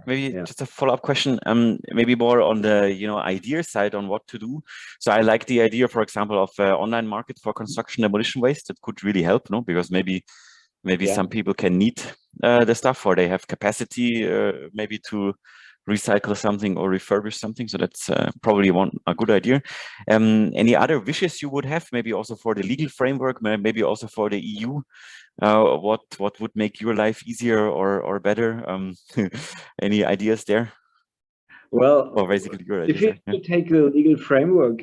Maybe right. just a follow-up question, maybe more on the idea side on what to do. So I like the idea, for example, of online market for construction demolition waste. That could really help, no? Because maybe some people can need the stuff, or they have capacity maybe to recycle something or refurbish something. So that's probably a good idea. Any other wishes you would have, maybe also for the legal framework, maybe also for the EU? What would make your life easier or better? Any ideas there? Well, or basically your ideas, if you take the legal framework,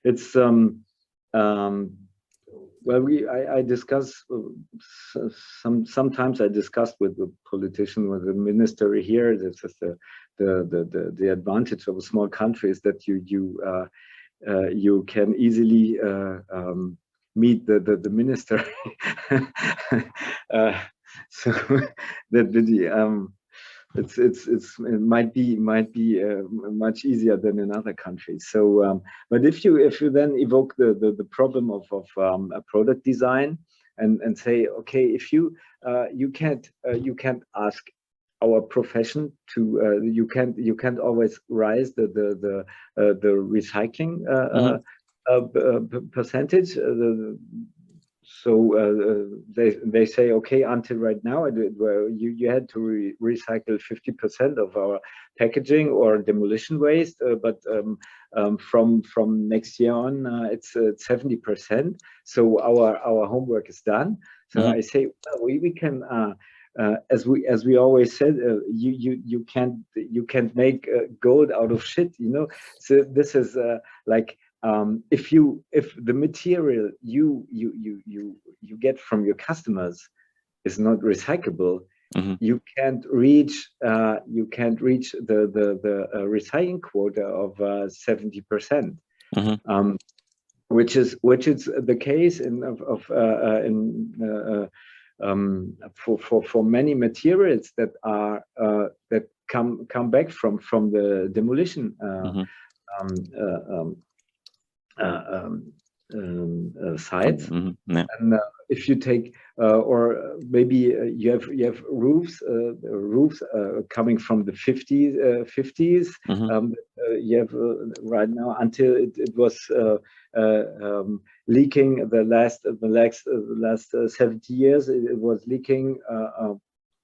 it's well, I discuss sometimes I discussed with the politician, with the minister here. This is the advantage of a small country is that you can easily meet the minister. So that it might be much easier than in other countries. So, but if you then evoke the problem of a product design and say, okay, if you can't ask our profession to you can't always rise the recycling percentage. So they say, okay, until right now, you had to recycle 50% of our packaging or demolition waste, but from next year on, it's 70%. So our homework is done. So I say, well, we can. As we always said, you can't make gold out of shit, So this is like. If the material you get from your customers is not recyclable, you can't reach the recycling quota of 70%, which is the case for many materials that are that come back from the demolition sites. And if you take or maybe you have roofs coming from the 50s. You have right now, until it was leaking the last 70 years, it was leaking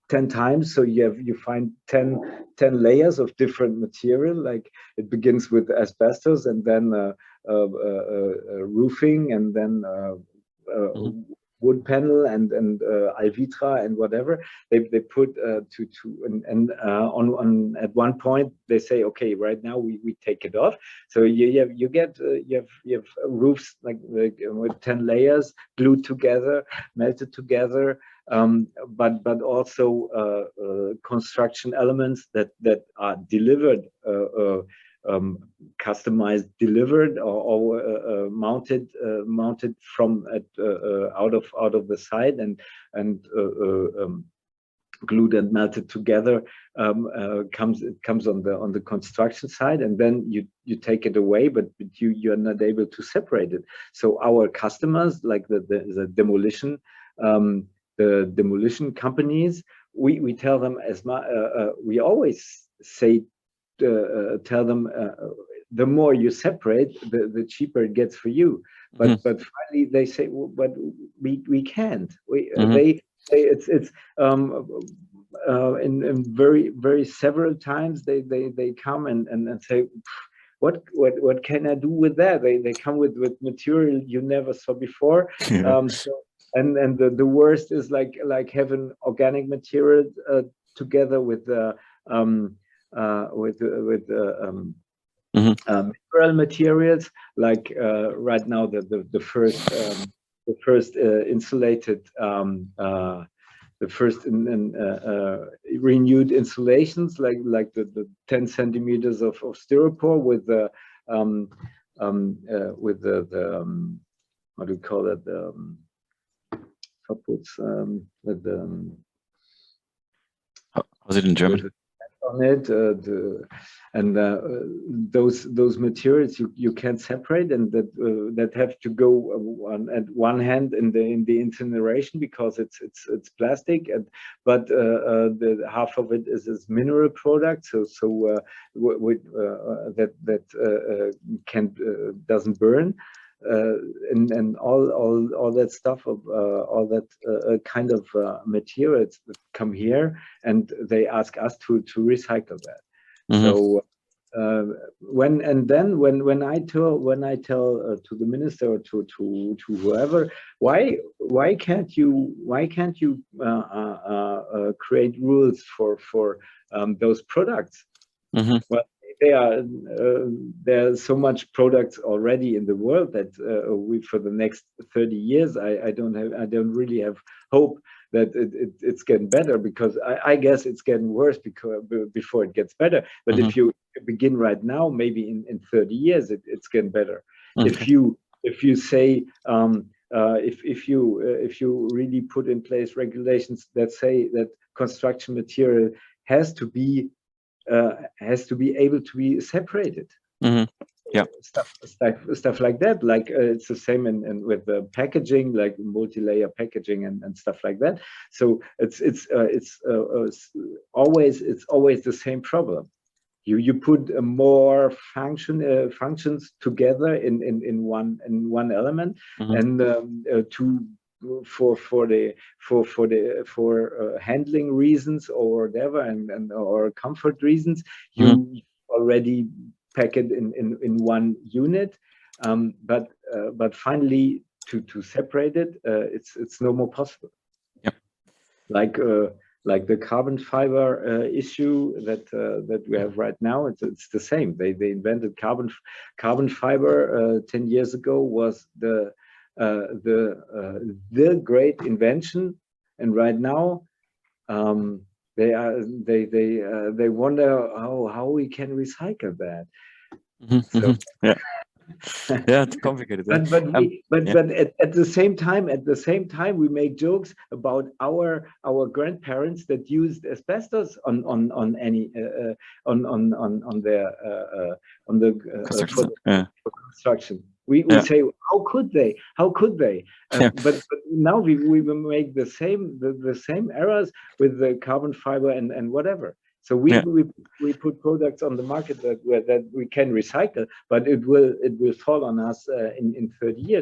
10 times. So you find 10 layers of different material. Like it begins with asbestos, and then roofing, and then wood panel, and alvitra, and whatever they put and on at one point they say, okay, right now we take it off. So you have roofs like with 10 layers glued together, melted together. But also construction elements that are delivered, customized, delivered, or mounted from out of the site and glued and melted together, comes on the construction side, and then you take it away, but you are not able to separate it. So our customers, like the demolition. The demolition companies, we tell them we always say, tell them the more you separate, the cheaper it gets for you. But finally they say, well, but we can't. It's in very several times they come and say, what can I do with that? They come with material you never saw before. And the worst is like having organic material together with mineral materials. Like right now, the first insulated, the first renewed insulations, like the 10 centimeters of styropor with the how do you call it? How's it in German? on it, those materials you can't separate, and that have to go at one hand in the incineration because it's plastic, but the half of it is mineral product, so that can doesn't burn. And all that stuff of all that kind of materials that come here, and they ask us to recycle that. So when I tell to the minister or to whoever, why can't you create rules for those products? Well, there's so much products already in the world that we, for the next 30 years, I don't really have hope that it's getting better, because I guess it's getting worse before it gets better. But if you begin right now, maybe in 30 years it's getting better. If you say if you really put in place regulations that say that construction material has to be able to be separated. Yeah, stuff like that. Like it's the same in with the packaging, like multi-layer packaging and stuff like that. So it's always the same problem. You put more functions together in one element, and for handling reasons or whatever, and or comfort reasons, you already pack it in one unit, but finally to separate it, it's no more possible. Like the carbon fiber issue that we have right now, it's the same. They invented carbon fiber 10 years ago, was the great invention, and right now they wonder how we can recycle that. So, yeah, it's complicated. But at the same time, we make jokes about our grandparents that used asbestos on construction. We say, how could they? But now we will make the same errors with the carbon fiber and whatever. So we put products on the market that we can recycle, but it will fall on us in 30 years.